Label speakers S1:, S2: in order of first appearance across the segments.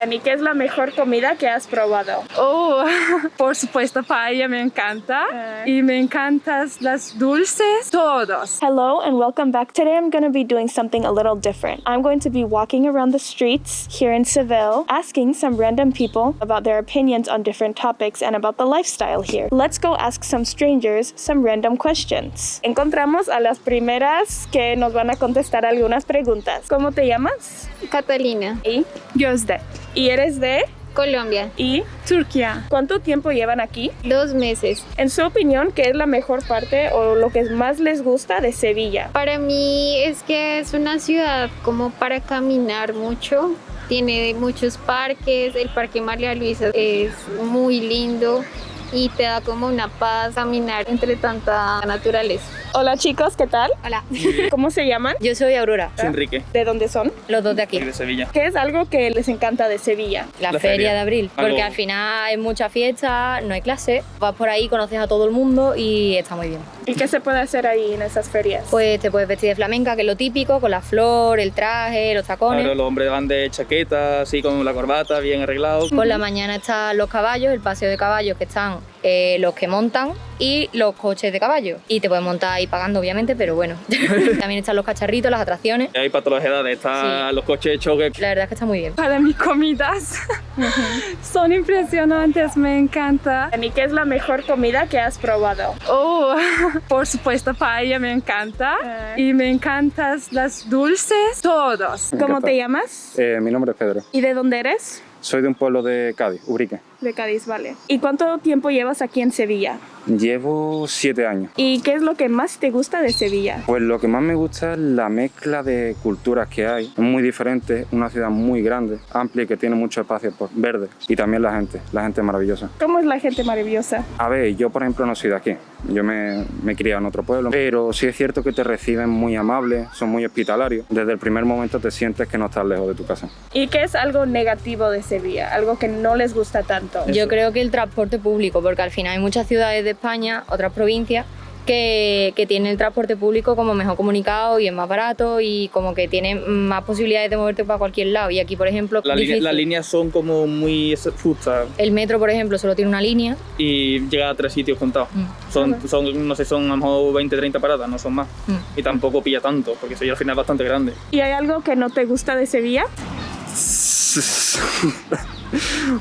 S1: ¿Y qué es la mejor comida que has probado?
S2: Oh, por supuesto, paella me encanta. Y me encantan las dulces, todos.
S1: Hello and welcome back. Today I'm going to be doing something a little different. I'm going to be walking around the streets here in Seville, asking some random people about their opinions on different topics and about the lifestyle here. Let's go ask some strangers some random questions. Encontramos a las primeras que nos van a contestar algunas preguntas. ¿Cómo te llamas?
S3: Catalina,
S1: ¿Y?
S2: Gözde.
S1: ¿Y eres de?
S3: Colombia,
S1: ¿Y?
S2: Turquía.
S1: ¿Cuánto tiempo llevan aquí?
S3: 2 meses.
S1: En su opinión, ¿qué es la mejor parte o lo que más les gusta de Sevilla?
S3: Para mí es que es una ciudad como para caminar mucho. Tiene muchos parques, el Parque María Luisa es muy lindo y te da como una paz caminar entre tanta naturaleza.
S1: Hola chicos, ¿qué tal?
S4: Hola,
S1: ¿Cómo se llaman?
S4: yo soy Aurora,
S5: Soy Enrique,
S1: ¿De dónde son?
S4: los dos de aquí.
S5: de Sevilla.
S1: ¿Qué es algo que les encanta de Sevilla?
S4: La
S5: La
S4: feria
S5: feria.
S4: de abril, porque
S5: Algo-
S4: al final hay mucha fiesta, no hay clase, vas por ahí, conoces a todo el mundo y está muy bien.
S1: ¿Y qué se puede hacer ahí en esas ferias?
S4: Pues te puedes vestir de flamenca, que es lo típico, con la flor, el traje, los tacones.
S5: Claro, los hombres van de chaqueta, así con la corbata, bien arreglados.
S4: Por la mañana están los caballos, el paseo de caballos, que están los que montan y los coches de caballo. Y te puedes montar ahí pagando, obviamente, pero bueno. También están los cacharritos, las atracciones.
S5: Hay para todas las edades, están
S4: Sí.
S5: los coches de choque.
S4: La verdad es que está muy bien.
S2: Para mí comidas son impresionantes, me encanta.
S1: ¿Y qué es la mejor comida que has probado?
S2: Oh, por supuesto, paella me encanta. Y me encantan las dulces, todos.
S1: ¿Cómo
S6: encanta.
S1: te llamas?
S6: Mi nombre es Pedro.
S1: ¿Y de dónde eres?
S6: Soy de un pueblo de Cádiz, Ubrique.
S1: De Cádiz, vale. ¿Y cuánto tiempo llevas aquí en Sevilla?
S6: Llevo 7 años.
S1: ¿Y qué es lo que más te gusta de Sevilla?
S6: Pues lo que más me gusta es la mezcla de culturas que hay. Es muy diferente, una ciudad muy grande, amplia y que tiene mucho espacio verde. Y también la gente es maravillosa.
S1: ¿Cómo es la gente maravillosa?
S6: A ver, yo por ejemplo no soy de aquí. Yo me he criado en otro pueblo. Pero sí es cierto que te reciben muy amables, son muy hospitalarios. Desde el primer momento te sientes que no estás lejos de tu casa.
S1: ¿Y qué es algo negativo de Sevilla? Algo que no les gusta tanto.
S4: Yo creo que el transporte público, porque al final hay muchas ciudades de España, otras provincias, que tienen el transporte público como mejor comunicado y es más barato y como que tienen más posibilidades de moverte para cualquier lado. Y aquí, por ejemplo, difícil.
S5: Las líneas son como muy justas
S4: El metro, por ejemplo, solo tiene una línea.
S5: y llega a 3 sitios contados. No sé, son a lo mejor 20, 30 paradas, no son más. Y tampoco pilla tanto, porque Sevilla al final es bastante grande.
S1: ¿Y hay algo que no te gusta de Sevilla?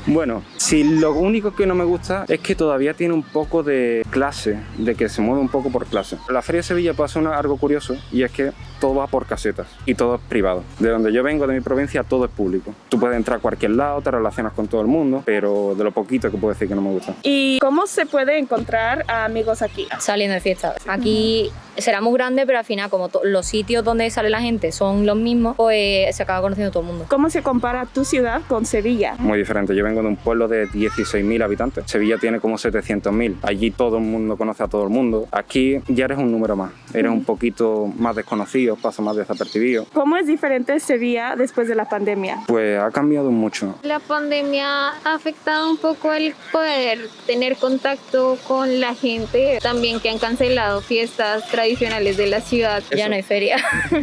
S6: Bueno, si lo único que no me gusta es que todavía tiene un poco de clase, de que se mueve un poco por clase. La Feria de Sevilla pasa algo curioso y es que todo va por casetas y todo es privado. De donde yo vengo, de mi provincia, todo es público. Tú puedes entrar a cualquier lado, te relacionas con todo el mundo, pero de lo poquito que puedo decir que no me gusta.
S1: ¿Y cómo se puede encontrar a amigos aquí?
S4: Saliendo de fiesta. Aquí será muy grande, pero al final, como los sitios donde sale la gente son los mismos, pues se acaba conociendo todo el mundo.
S1: ¿Cómo se compara tu ciudad con Sevilla?
S6: Muy diferente. Yo vengo de un pueblo de 16.000 habitantes. Sevilla tiene como 700.000. Allí todo el mundo conoce a todo el mundo. Aquí ya eres un número más. Eres un poquito más desconocido, pasa más desapercibido.
S1: ¿Cómo es diferente Sevilla después de la pandemia?
S6: Pues ha cambiado mucho.
S3: La pandemia ha afectado un poco el poder tener contacto con la gente. También que han cancelado fiestas tradicionales de la ciudad.
S4: Ya
S5: Eso.
S4: no hay feria,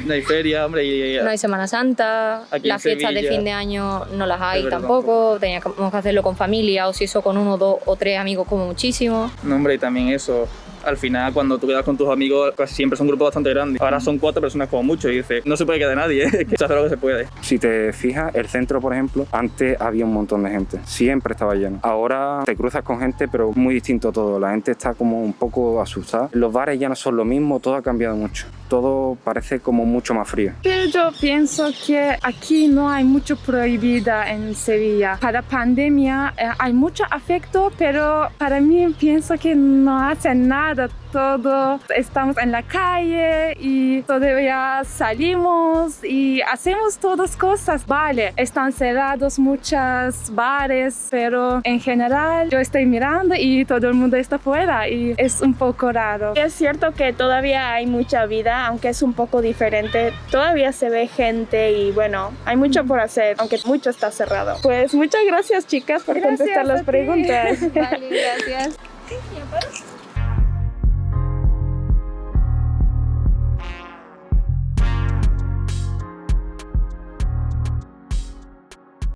S5: No hay feria, hombre, y
S4: no hay Semana Santa,
S5: Aquí
S4: las
S5: en
S4: fiestas de
S5: Sevilla,
S4: fin de año no las
S5: es
S4: hay
S5: verdad,
S4: tampoco. Teníamos que hacerlo con familia o si eso con 1, 2 o 3 amigos como muchísimo.
S5: no, hombre, y también eso. Al final, cuando tú quedas con tus amigos, casi siempre son grupos bastante grandes. Ahora son 4 personas como mucho y dices, no se puede quedar nadie, es que se hace lo que se puede.
S6: Si te fijas, el centro, por ejemplo, antes había un montón de gente. Siempre estaba lleno. Ahora te cruzas con gente, pero muy distinto todo. La gente está como un poco asustada. Los bares ya no son lo mismo, todo ha cambiado mucho. Todo parece como mucho más frío.
S2: Pero yo pienso que aquí no hay mucho prohibida en Sevilla. Para pandemia hay mucho afecto, pero para mí pienso que no hacen nada. Todo estamos en la calle y todavía salimos y hacemos todas cosas. Vale, están cerrados muchos bares, pero en general yo estoy mirando y todo el mundo está fuera y es un poco raro.
S1: Es cierto que todavía hay mucha vida, aunque es un poco diferente. Todavía se ve gente y bueno, hay mucho por hacer, aunque mucho está cerrado. Pues muchas gracias chicas por
S2: Gracias
S1: contestar
S2: a
S1: las
S2: ti.
S1: preguntas.
S3: Vale, gracias.